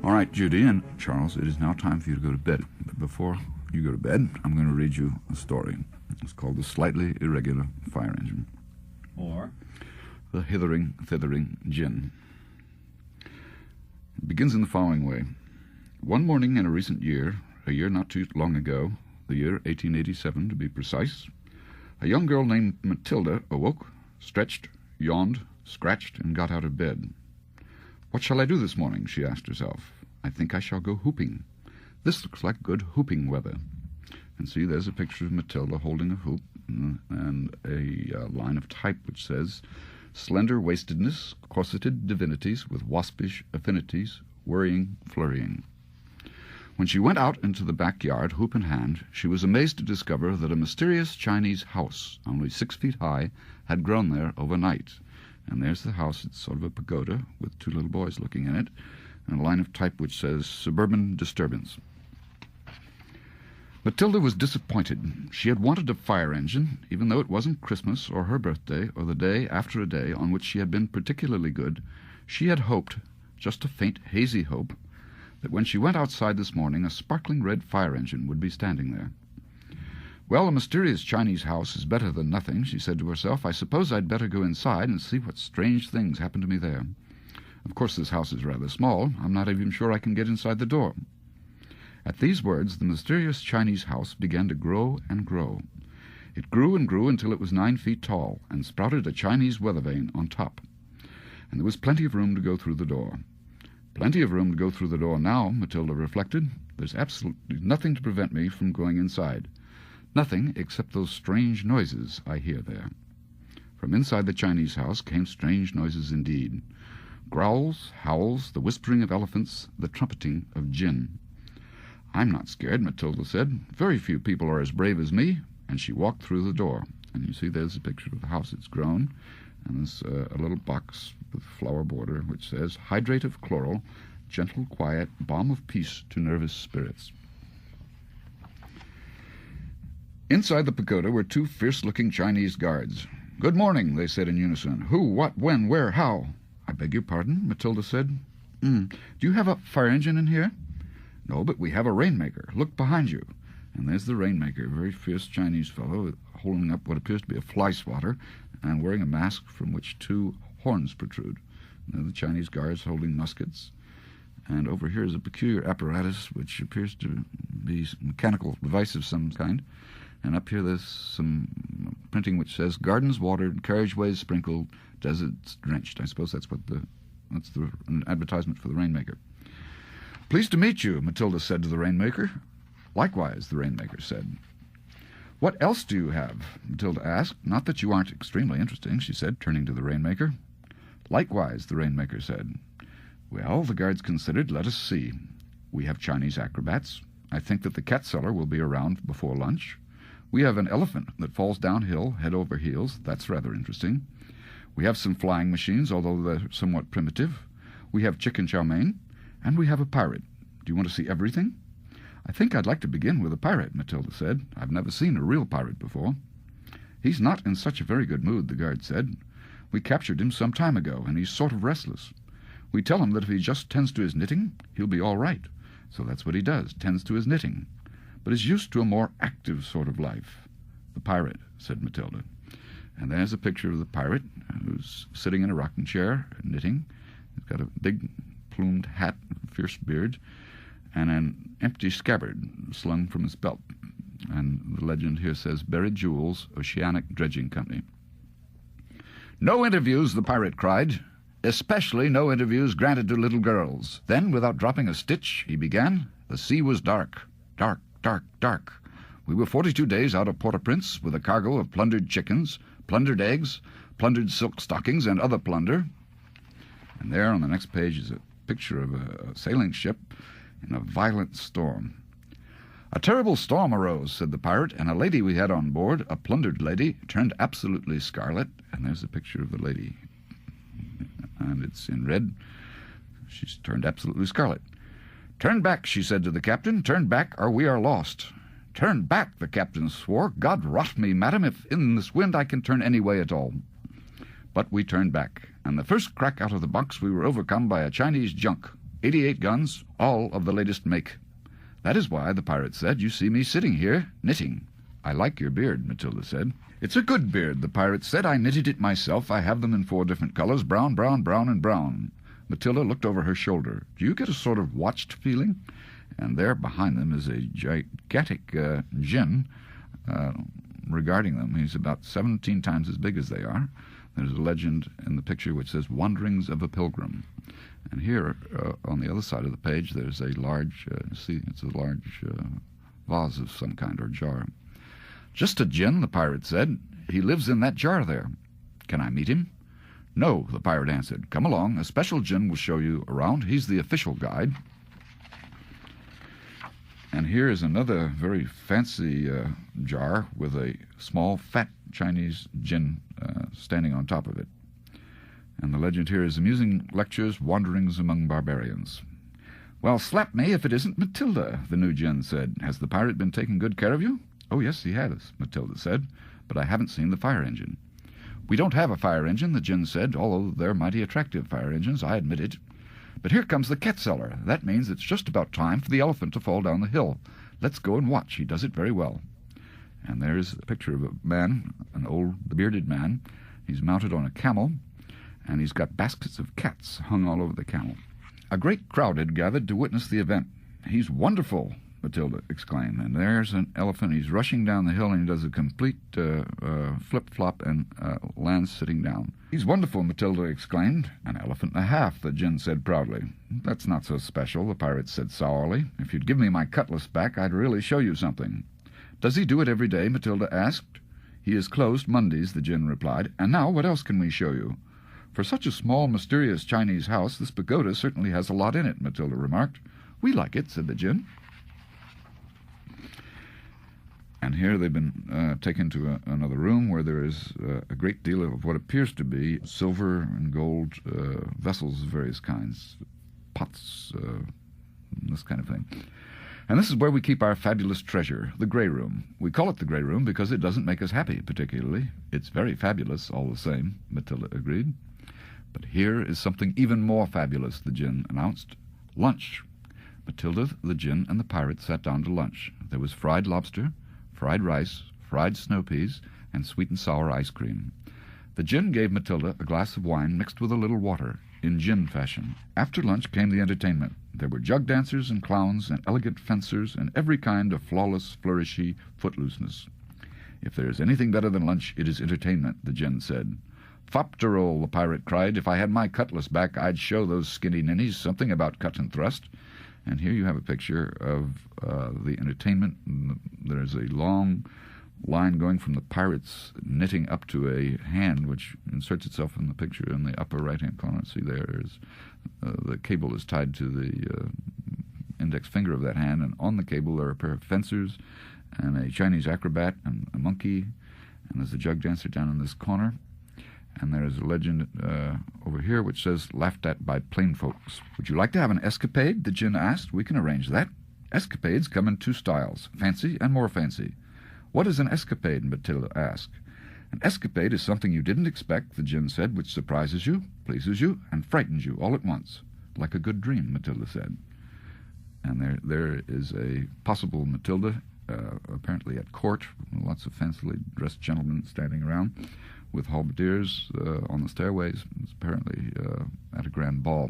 All right, Judy and Charles, it is now time for you to go to bed. But before you go to bed, I'm going to read you a story. It's called The Slightly Irregular Fire Engine. Or The Hithering Thithering Gin. It begins in the following way. One morning in a recent year, a year not too long ago, the year 1887 to be precise, a young girl named Matilda awoke, stretched, yawned, scratched, and got out of bed. "What shall I do this morning?" she asked herself. "I think I shall go hooping. This looks like good hooping weather." And see, there's a picture of Matilda holding a hoop and a line of type which says, "Slender wastedness, corseted divinities with waspish affinities, worrying, flurrying." When she went out into the backyard, hoop in hand, she was amazed to discover that a mysterious Chinese house, only 6 feet high, had grown there overnight. And there's the house. It's sort of a pagoda with 2 little boys looking in it, and a line of type which says, "Suburban Disturbance." Matilda was disappointed. She had wanted a fire engine, even though it wasn't Christmas or her birthday or the day after a day on which she had been particularly good. She had hoped, just a faint, hazy hope, that when she went outside this morning a sparkling red fire engine would be standing there. "Well, a mysterious Chinese house is better than nothing," she said to herself. "I suppose I'd better go inside and see what strange things happen to me there. Of course, this house is rather small. I'm not even sure I can get inside the door." At these words, the mysterious Chinese house began to grow and grow. It grew and grew until it was 9 feet tall and sprouted a Chinese weather vane on top. And there was plenty of room to go through the door. Plenty of room to go through the door now, Matilda reflected. There's absolutely nothing to prevent me from going inside. Nothing except those strange noises I hear there. From inside the Chinese house came strange noises indeed. Growls, howls, the whispering of elephants, the trumpeting of gin. "I'm not scared," Matilda said. "Very few people are as brave as me." And she walked through the door. And you see there's a picture of the house. It's grown. And there's a little box with flower border which says, "Hydrate of chloral, gentle, quiet, balm of peace to nervous spirits." Inside the pagoda were 2 fierce-looking Chinese guards. "Good morning," they said in unison. "Who, what, when, where, how?" "I beg your pardon," Matilda said. Do you have a fire engine in here?" "No, but we have a rainmaker. Look behind you." And there's the rainmaker, a very fierce Chinese fellow, holding up what appears to be a fly swatter and wearing a mask from which 2 horns protrude. And the Chinese guards holding muskets. And over here is a peculiar apparatus which appears to be a mechanical device of some kind. And up here there's some printing which says, "Gardens watered, carriageways sprinkled, deserts drenched." I suppose that's an advertisement for the rainmaker. "Pleased to meet you," Matilda said to the rainmaker. "Likewise," the rainmaker said. "What else do you have?" Matilda asked. "Not that you aren't extremely interesting," she said, turning to the rainmaker. "Likewise," the rainmaker said. "Well," the guards considered, "let us see. We have Chinese acrobats. I think that the cat seller will be around before lunch. We have an elephant that falls downhill, head over heels. That's rather interesting. We have some flying machines, although they're somewhat primitive. We have chicken chow mein, and we have a pirate. Do you want to see everything?" "I think I'd like to begin with a pirate," Matilda said. "I've never seen a real pirate before." "He's not in such a very good mood," the guard said. "We captured him some time ago, and he's sort of restless. We tell him that if he just tends to his knitting, he'll be all right. So that's what he does, tends to his knitting. But is used to a more active sort of life." "The pirate," said Matilda. And there's a picture of the pirate who's sitting in a rocking chair, knitting. He's got a big plumed hat, fierce beard, and an empty scabbard slung from his belt. And the legend here says, "Buried Jewels, Oceanic Dredging Company." "No interviews," the pirate cried. "Especially no interviews granted to little girls." Then, without dropping a stitch, he began, "The sea was dark, dark, dark, dark. We were 42 days out of Port-au-Prince with a cargo of plundered chickens, plundered eggs, plundered silk stockings, and other plunder." And there on the next page is a picture of a sailing ship in a violent storm. "A terrible storm arose," said the pirate, "and a lady we had on board, a plundered lady, turned absolutely scarlet." And there's a picture of the lady, and it's in red. She's turned absolutely scarlet. "Turn back," she said to the captain. "Turn back, or we are lost." "Turn back," the captain swore. "God rot me, madam, if in this wind I can turn any way at all." But we turned back, and the first crack out of the box we were overcome by a Chinese junk. 88 guns, all of the latest make. That is why, the pirate said, you see me sitting here, knitting. I like your beard, Matilda said. It's a good beard, the pirate said. I knitted it myself. I have them in 4 different colors, brown, brown, brown, and brown. Matilda looked over her shoulder. Do you get a sort of watched feeling? And there behind them is a gigantic jinn regarding them. He's about 17 times as big as they are. There's a legend in the picture which says, Wanderings of a Pilgrim. And here, on the other side of the page, there's a large, it's a large vase of some kind, or jar. Just a jinn, the pirate said. He lives in that jar there. Can I meet him? No, the pirate answered. Come along. A special jinn will show you around. He's the official guide. And here is another very fancy jar with a small, fat Chinese jinn standing on top of it. And the legend here is Amusing Lectures, Wanderings Among Barbarians. Well, slap me if it isn't Matilda, the new jinn said. Has the pirate been taking good care of you? Oh, yes, he has, Matilda said, but I haven't seen the fire engine. We don't have a fire engine, the jinn said, although they're mighty attractive fire engines, I admit it. But here comes the Quetzalcoatl. That means it's just about time for the elephant to fall down the hill. Let's go and watch. He does it very well. And there's a picture of a man, an old bearded man. He's mounted on a camel, and he's got baskets of cats hung all over the camel. A great crowd had gathered to witness the event. He's wonderful, Matilda exclaimed. And there's an elephant. He's rushing down the hill, and he does a complete flip-flop and lands sitting down. He's wonderful, Matilda exclaimed. An elephant and a half, the jinn said proudly. That's not so special, the pirate said sourly. If you'd give me my cutlass back, I'd really show you something. Does he do it every day? Matilda asked. He is closed Mondays, the jinn replied. And now, what else can we show you? For such a small, mysterious Chinese house, this pagoda certainly has a lot in it, Matilda remarked. We like it, said the jinn. And here they've been taken to another room where there is a great deal of what appears to be silver and gold vessels of various kinds, pots, this kind of thing. And this is where we keep our fabulous treasure, the Grey Room. We call it the Grey Room because it doesn't make us happy, particularly. It's very fabulous, all the same, Matilda agreed. But here is something even more fabulous, the jinn announced. Lunch. Matilda, the jinn, and the pirate sat down to lunch. There was fried lobster, fried rice, fried snow peas, and sweet and sour ice cream. The jinn gave Matilda a glass of wine mixed with a little water, in jinn fashion. After lunch came the entertainment. There were jug dancers and clowns and elegant fencers and every kind of flawless, flourishy footlooseness. If there is anything better than lunch, it is entertainment, the jinn said. Fopterol, the pirate cried. If I had my cutlass back, I'd show those skinny ninnies something about cut and thrust. And here you have a picture of the entertainment. There's a long line going from the pirate's knitting up to a hand, which inserts itself in the picture in the upper right-hand corner. See, there is the cable is tied to the index finger of that hand, and on the cable there are a pair of fencers and a Chinese acrobat and a monkey, and there's a jug dancer down in this corner. And there's a legend over here which says, laughed at by plain folks. Would you like to have an escapade? The jinn asked. We can arrange that. Escapades come in 2 styles, fancy and more fancy. What is an escapade? Matilda asked. An escapade is something you didn't expect, the jinn said, which surprises you, pleases you, and frightens you all at once. Like a good dream, Matilda said. And there is a possible Matilda, apparently at court, lots of fancily dressed gentlemen standing around, with halberdiers on the stairways, apparently at a grand ball.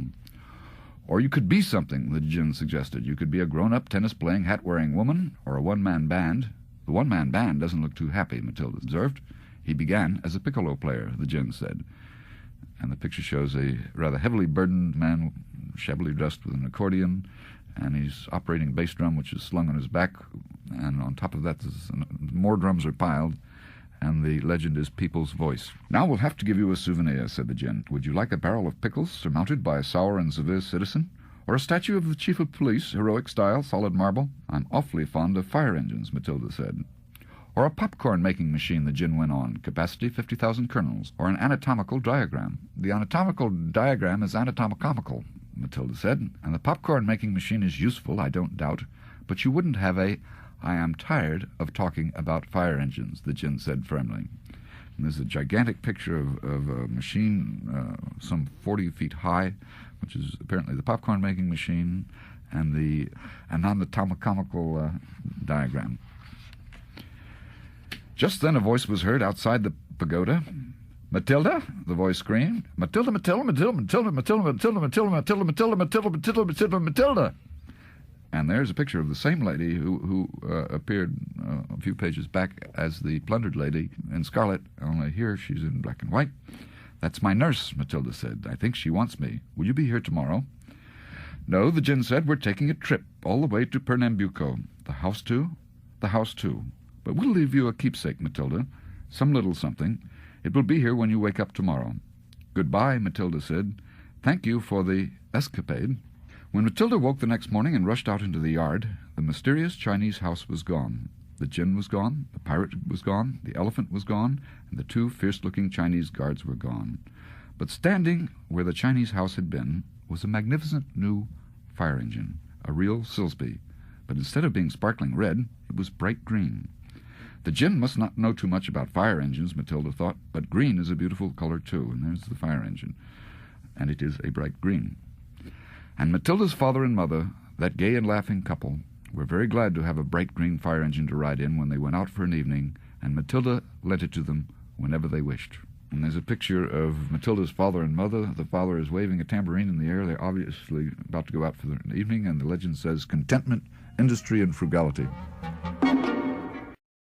Or you could be something, the jinn suggested. You could be a grown-up, tennis-playing, hat-wearing woman, or a one-man band. The one-man band doesn't look too happy, Matilda observed. He began as a piccolo player, the jinn said. And the picture shows a rather heavily burdened man, shabbily dressed with an accordion, and he's operating a bass drum, which is slung on his back, and on top of that, more drums are piled, and the legend is People's Voice. Now we'll have to give you a souvenir, said the jinn. Would you like a barrel of pickles surmounted by a sour and severe citizen? Or a statue of the chief of police, heroic style, solid marble? I'm awfully fond of fire engines, Matilda said. Or a popcorn-making machine, the jinn went on, capacity 50,000 kernels. Or an anatomical diagram. The anatomical diagram is anatomical, Matilda said, and the popcorn-making machine is useful, I don't doubt, but you wouldn't have a... I am tired of talking about fire engines, the jinn said firmly. And there's a gigantic picture of a machine some 40 feet high, which is apparently the popcorn-making machine, and an anatomical diagram. Just then a voice was heard outside the pagoda. "Matilda!" the voice screamed. "Matilda, Matilda, Matilda, Matilda, Matilda, Matilda, Matilda, Matilda, Matilda, Matilda, Matilda, Matilda, Matilda." And there's a picture of the same lady who appeared a few pages back as the plundered lady in scarlet, only here she's in black and white. "That's my nurse," Matilda said. "I think she wants me. Will you be here tomorrow?" "No," the djinn said. "We're taking a trip all the way to Pernambuco. The house too?" "The house too. But we'll leave you a keepsake, Matilda. Some little something. It will be here when you wake up tomorrow." "Goodbye," Matilda said. "Thank you for the escapade." When Matilda woke the next morning and rushed out into the yard, the mysterious Chinese house was gone. The djinn was gone, the pirate was gone, the elephant was gone, and the 2 fierce-looking Chinese guards were gone. But standing where the Chinese house had been was a magnificent new fire engine, a real Silsby. But instead of being sparkling red, it was bright green. The djinn must not know too much about fire engines, Matilda thought, but green is a beautiful color too, and there's the fire engine. And it is a bright green. And Matilda's father and mother, that gay and laughing couple, were very glad to have a bright green fire engine to ride in when they went out for an evening, and Matilda lent it to them whenever they wished. And there's a picture of Matilda's father and mother. The father is waving a tambourine in the air. They're obviously about to go out for the evening, and the legend says, "Contentment, industry, and frugality."